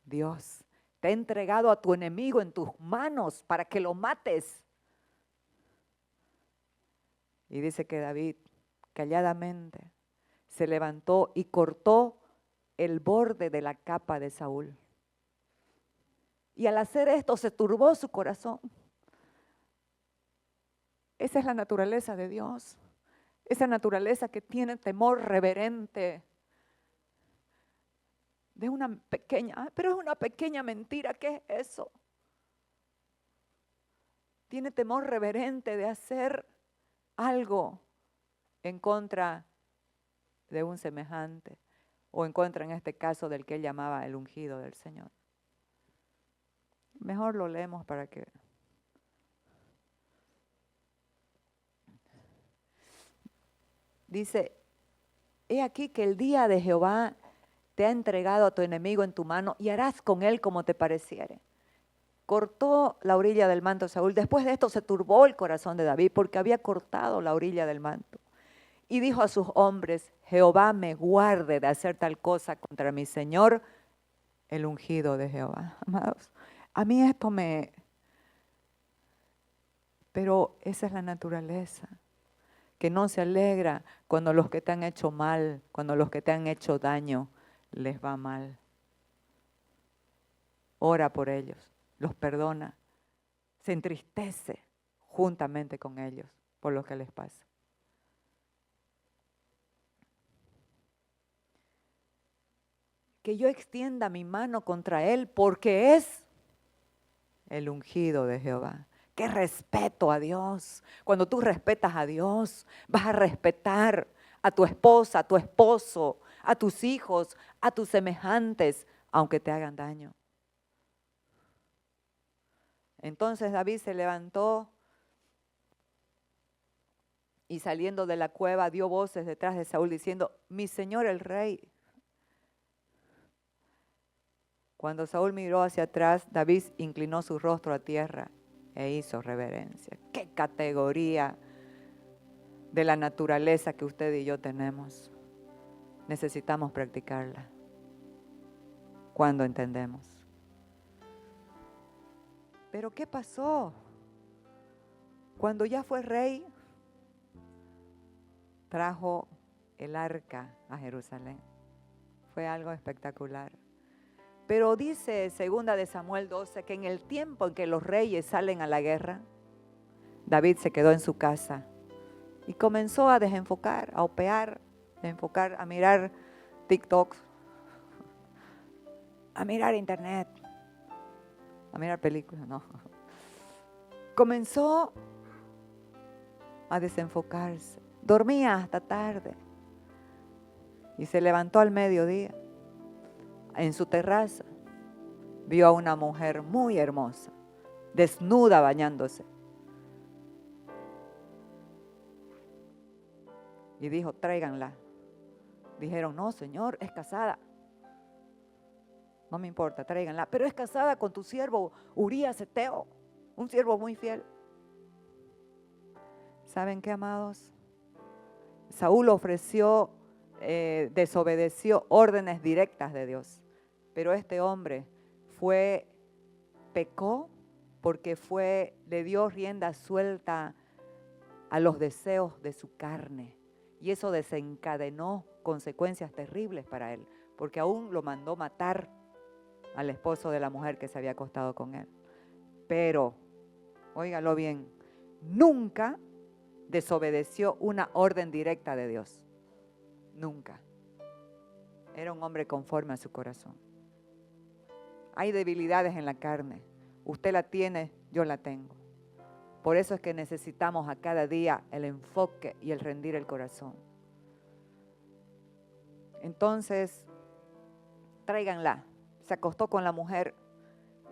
Dios te ha entregado a tu enemigo en tus manos para que lo mates. Y dice que David calladamente se levantó y cortó el borde de la capa de Saúl. Y al hacer esto se turbó su corazón. Esa es la naturaleza de Dios. Esa naturaleza que tiene temor reverente de una pequeña, pero es una pequeña mentira, ¿qué es eso? Tiene temor reverente de hacer algo en contra de un semejante, o en contra, en este caso, del que él llamaba el ungido del Señor. Mejor lo leemos para que... Dice, he aquí que el día de Jehová te ha entregado a tu enemigo en tu mano y harás con él como te pareciere. Cortó la orilla del manto de Saúl. Después de esto se turbó el corazón de David porque había cortado la orilla del manto. Y dijo a sus hombres, Jehová me guarde de hacer tal cosa contra mi Señor, el ungido de Jehová. Amados, a mí esto me... Pero esa es la naturaleza, que no se alegra cuando los que te han hecho mal, cuando los que te han hecho daño, les va mal. Ora por ellos, los perdona, se entristece juntamente con ellos por lo que les pasa. Que yo extienda mi mano contra él porque es el ungido de Jehová. ¡Qué respeto a Dios! Cuando tú respetas a Dios, vas a respetar a tu esposa, a tu esposo, a tus hijos, a tus semejantes, aunque te hagan daño. Entonces David se levantó y saliendo de la cueva dio voces detrás de Saúl diciendo, mi señor el rey. Cuando Saúl miró hacia atrás, David inclinó su rostro a tierra e hizo reverencia. ¡Qué categoría de la naturaleza que usted y yo tenemos! Necesitamos practicarla. cuando entendemos. Pero ¿qué pasó? Cuando ya fue rey, trajo el arca a Jerusalén. Fue algo espectacular. Pero dice 2 de Samuel 12 que en el tiempo en que los reyes salen a la guerra, David se quedó en su casa y comenzó a desenfocar, a opear, a mirar TikTok, a mirar internet, a mirar películas, no. Comenzó a desenfocarse. Dormía hasta tarde y se levantó al mediodía. En su terraza vio a una mujer muy hermosa, desnuda bañándose. Y dijo, tráiganla. Dijeron, no, señor, es casada. No me importa, tráiganla. Pero es casada con tu siervo Urías Eteo, un siervo muy fiel. ¿Saben qué, amados? Saúl desobedeció órdenes directas de Dios. Pero este hombre pecó porque le dio rienda suelta a los deseos de su carne. Y eso desencadenó consecuencias terribles para él, porque aún lo mandó matar al esposo de la mujer que se había acostado con él. Pero, óigalo bien, nunca desobedeció una orden directa de Dios. Nunca. Era un hombre conforme a su corazón. Hay debilidades en la carne. Usted la tiene, yo la tengo. Por eso es que necesitamos a cada día el enfoque y el rendir el corazón. Entonces, tráiganla. Se acostó con la mujer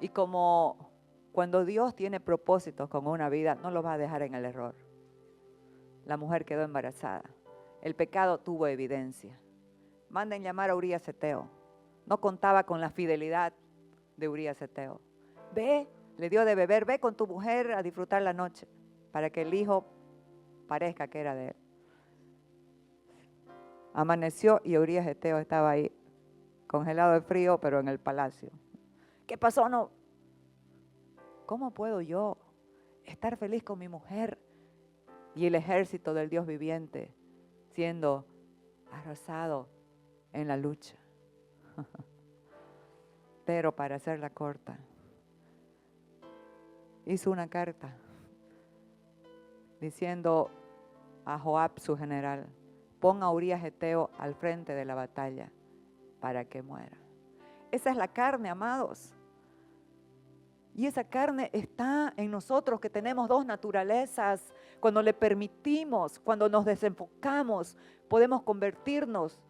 y como cuando Dios tiene propósitos con una vida, no lo va a dejar en el error. La mujer quedó embarazada. El pecado tuvo evidencia. Manden llamar a Urías Eteo. No contaba con la fidelidad de Urías Eteo. Ve, le dio de beber, ve con tu mujer a disfrutar la noche, para que el hijo parezca que era de él. Amaneció y Urías Eteo estaba ahí, congelado de frío, pero en el palacio. ¿Qué pasó? No. ¿Cómo puedo yo estar feliz con mi mujer y el ejército del Dios viviente siendo arrasado en la lucha? Pero para hacerla corta, hizo una carta diciendo a Joab, su general, pon a Urías Eteo al frente de la batalla para que muera. Esa es la carne, amados. Y esa carne está en nosotros, que tenemos dos naturalezas. Cuando le permitimos, cuando nos desenfocamos, podemos convertirnos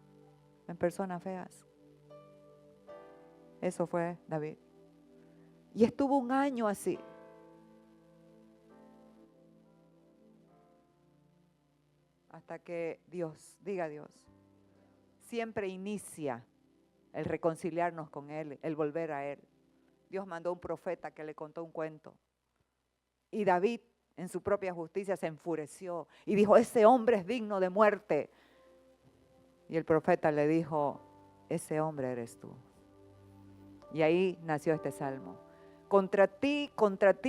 en personas feas. Eso fue David. Y estuvo un año así. Hasta que Dios, diga Dios, siempre inicia el reconciliarnos con Él, el volver a Él. Dios mandó un profeta que le contó un cuento. Y David, en su propia justicia, se enfureció y dijo, ese hombre es digno de muerte. Y el profeta le dijo, ese hombre eres tú. Y ahí nació este salmo. Contra ti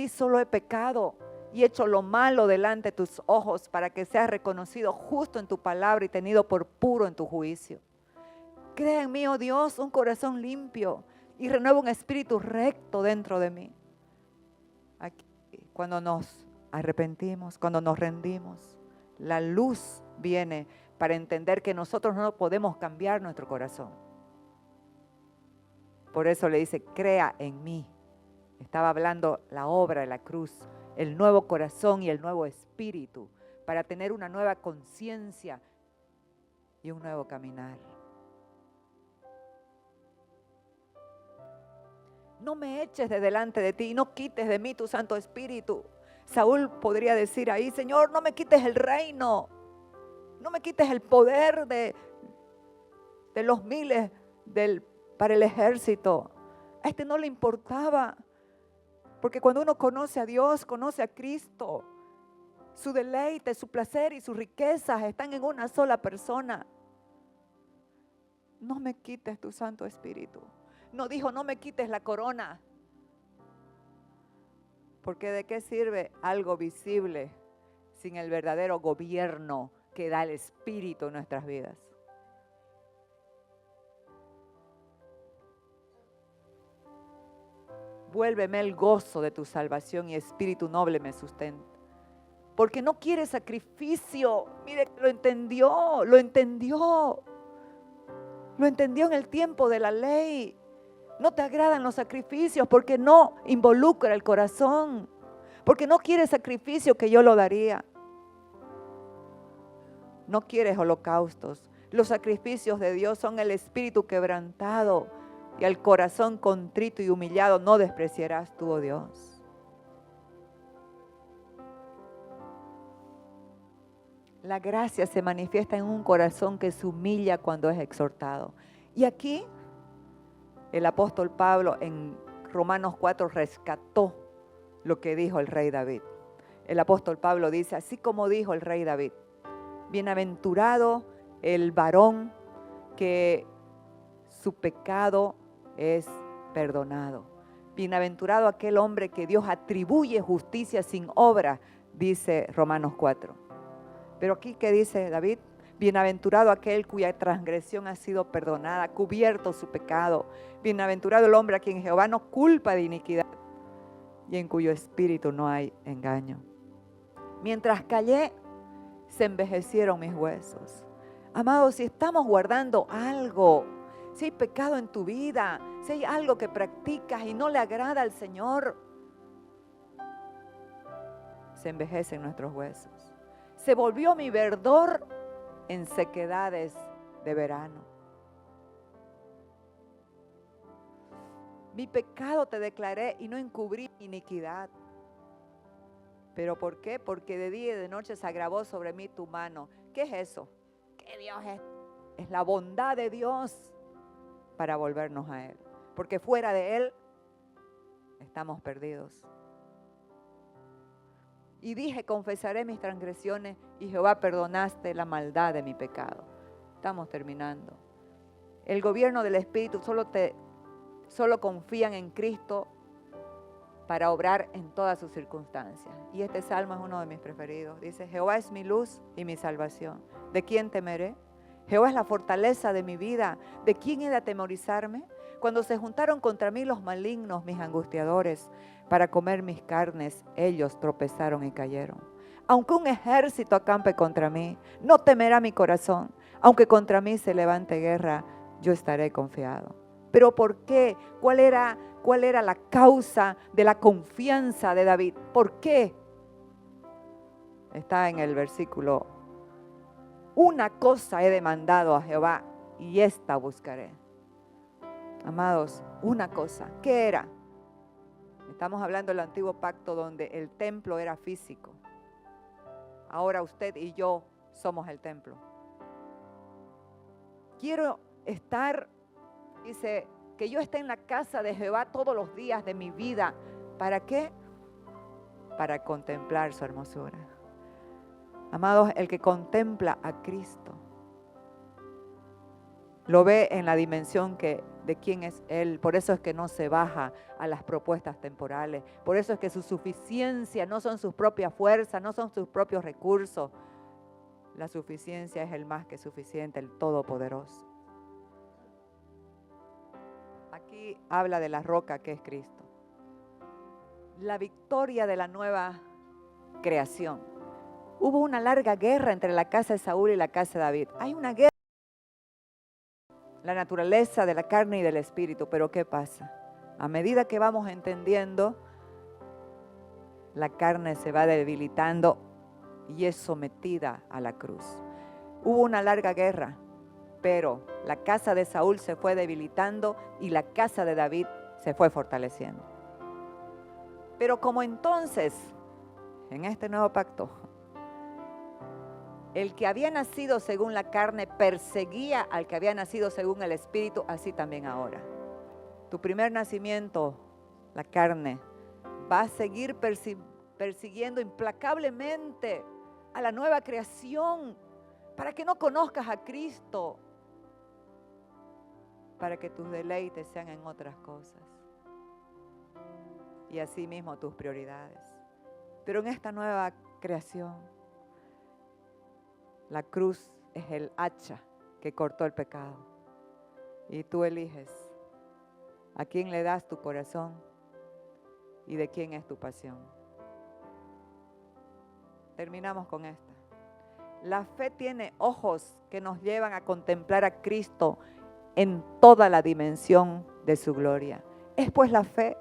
solo he pecado y hecho lo malo delante de tus ojos para que seas reconocido justo en tu palabra y tenido por puro en tu juicio. Crea en mí, oh Dios, un corazón limpio y renueva un espíritu recto dentro de mí. Aquí, cuando nos arrepentimos, cuando nos rendimos, la luz viene para entender que nosotros no podemos cambiar nuestro corazón. Por eso le dice, crea en mí. Estaba hablando la obra de la cruz, el nuevo corazón y el nuevo espíritu, para tener una nueva conciencia y un nuevo caminar. No me eches de delante de ti y no quites de mí tu Santo Espíritu. Saúl podría decir ahí, Señor, no me quites el reino, no me quites el poder de los miles para el ejército. A este no le importaba, porque cuando uno conoce a Dios, conoce a Cristo, su deleite, su placer y sus riquezas están en una sola persona. No me quites tu Santo Espíritu. No dijo, no me quites la corona. Porque ¿de qué sirve algo visible sin el verdadero gobierno que da el Espíritu en nuestras vidas? Vuélveme el gozo de tu salvación y espíritu noble me sustenta. Porque no quiere sacrificio. Mire, lo entendió en el tiempo de la ley. No te agradan los sacrificios porque no involucra el corazón. Porque no quiere sacrificio que yo lo daría. No quieres holocaustos. Los sacrificios de Dios son el espíritu quebrantado y al corazón contrito y humillado no despreciarás tú, oh Dios. La gracia se manifiesta en un corazón que se humilla cuando es exhortado. Y aquí el apóstol Pablo en Romanos 4 rescató lo que dijo el rey David. El apóstol Pablo dice, así como dijo el rey David, bienaventurado el varón que su pecado es perdonado. Bienaventurado aquel hombre que Dios atribuye justicia sin obra, dice Romanos 4. Pero aquí, ¿qué dice David? Bienaventurado aquel cuya transgresión ha sido perdonada, cubierto su pecado. Bienaventurado el hombre a quien Jehová no culpa de iniquidad y en cuyo espíritu no hay engaño. Mientras callé, se envejecieron mis huesos. Amados, si estamos guardando algo, si hay pecado en tu vida, si hay algo que practicas y no le agrada al Señor, se envejecen nuestros huesos. Se volvió mi verdor en sequedades de verano. Mi pecado te declaré y no encubrí iniquidad. ¿Pero por qué? Porque de día y de noche se agravó sobre mí tu mano. ¿Qué es eso? Que Dios es la bondad de Dios para volvernos a Él. Porque fuera de Él estamos perdidos. Y dije, confesaré mis transgresiones y Jehová perdonaste la maldad de mi pecado. Estamos terminando. El gobierno del Espíritu solo confían en Cristo para obrar en todas sus circunstancias. Y este salmo es uno de mis preferidos. Dice, Jehová es mi luz y mi salvación. ¿De quién temeré? Jehová es la fortaleza de mi vida. ¿De quién he de atemorizarme? Cuando se juntaron contra mí los malignos, mis angustiadores, para comer mis carnes, ellos tropezaron y cayeron. Aunque un ejército acampe contra mí, no temerá mi corazón. Aunque contra mí se levante guerra, yo estaré confiado. ¿Pero por qué? ¿Cuál era la causa de la confianza de David? ¿Por qué? Está en el versículo. Una cosa he demandado a Jehová y esta buscaré. Amados, una cosa. ¿Qué era? Estamos hablando del antiguo pacto donde el templo era físico. Ahora usted y yo somos el templo. Quiero estar, dice, que yo esté en la casa de Jehová todos los días de mi vida. ¿Para qué? Para contemplar su hermosura. Amados, el que contempla a Cristo lo ve en la dimensión de quién es Él. Por eso es que no se baja a las propuestas temporales. Por eso es que su suficiencia no son sus propias fuerzas, no son sus propios recursos. La suficiencia es el más que suficiente, el Todopoderoso. Aquí habla de la roca que es Cristo. La victoria de la nueva creación. Hubo una larga guerra entre la casa de Saúl y la casa de David. Hay una guerra. La naturaleza de la carne y del espíritu. Pero ¿qué pasa? A medida que vamos entendiendo, la carne se va debilitando y es sometida a la cruz. Hubo una larga guerra, pero la casa de Saúl se fue debilitando y la casa de David se fue fortaleciendo. Pero como entonces, en este nuevo pacto, el que había nacido según la carne perseguía al que había nacido según el Espíritu, así también ahora. Tu primer nacimiento, la carne, va a seguir persiguiendo implacablemente a la nueva creación para que no conozcas a Cristo, para que tus deleites sean en otras cosas. Y así mismo tus prioridades. Pero en esta nueva creación, la cruz es el hacha que cortó el pecado. Y tú eliges a quién le das tu corazón y de quién es tu pasión. Terminamos con esta. La fe tiene ojos que nos llevan a contemplar a Cristo en toda la dimensión de su gloria. Es pues la fe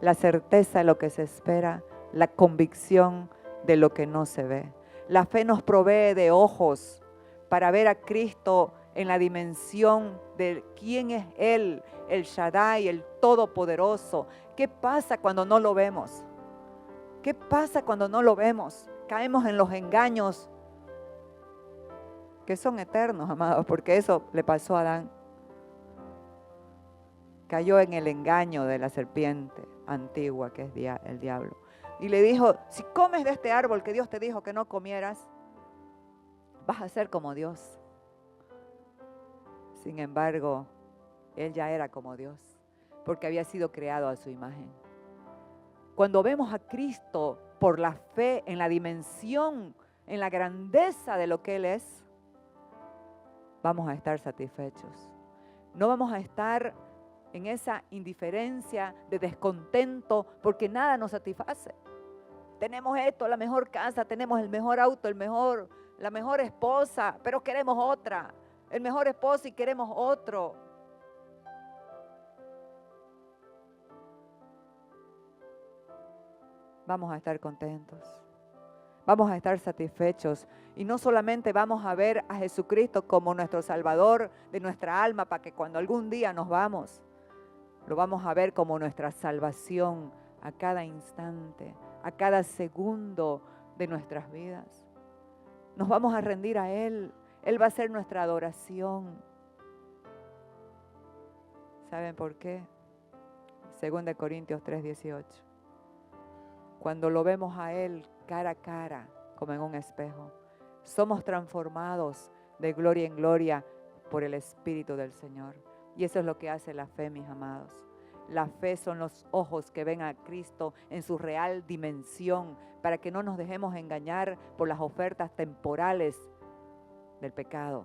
la certeza de lo que se espera, la convicción de lo que no se ve. La fe nos provee de ojos para ver a Cristo en la dimensión de quién es Él, el Shaddai, el Todopoderoso. ¿Qué pasa cuando no lo vemos? ¿Qué pasa cuando no lo vemos? Caemos en los engaños que son eternos, amados, porque eso le pasó a Adán. Cayó en el engaño de la serpiente antigua que es el diablo. Y le dijo, si comes de este árbol que Dios te dijo que no comieras, vas a ser como Dios. Sin embargo, él ya era como Dios, porque había sido creado a su imagen. Cuando vemos a Cristo por la fe en la dimensión, en la grandeza de lo que Él es, vamos a estar satisfechos. No vamos a estar en esa indiferencia de descontento porque nada nos satisface. Tenemos esto, la mejor casa, tenemos el mejor auto, la mejor esposa, pero queremos otra. El mejor esposo y queremos otro. Vamos a estar contentos. Vamos a estar satisfechos. Y no solamente vamos a ver a Jesucristo como nuestro Salvador de nuestra alma para que cuando algún día nos vamos, lo vamos a ver como nuestra salvación a cada instante, a cada segundo de nuestras vidas. Nos vamos a rendir a Él. Él va a ser nuestra adoración. ¿Saben por qué? 2 Corintios 3:18. Cuando lo vemos a Él cara a cara, como en un espejo, somos transformados de gloria en gloria por el Espíritu del Señor. Y eso es lo que hace la fe, mis amados. La fe son los ojos que ven a Cristo en su real dimensión, para que no nos dejemos engañar por las ofertas temporales del pecado.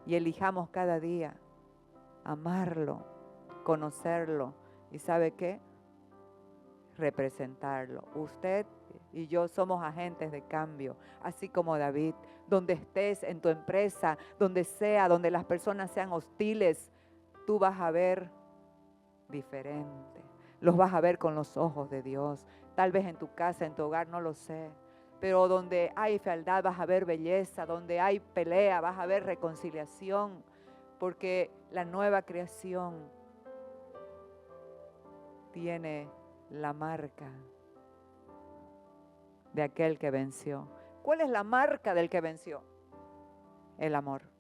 Y elijamos cada día amarlo, conocerlo. ¿Y sabe qué? Representarlo. Usted y yo somos agentes de cambio, así como David. Donde estés, en tu empresa, donde sea, donde las personas sean hostiles, tú vas a ver diferente. Los vas a ver con los ojos de Dios. Tal vez en tu casa, en tu hogar, no lo sé. Pero donde hay fealdad vas a ver belleza, donde hay pelea vas a ver reconciliación, porque la nueva creación tiene la marca de aquel que venció. ¿Cuál es la marca del que venció? El amor.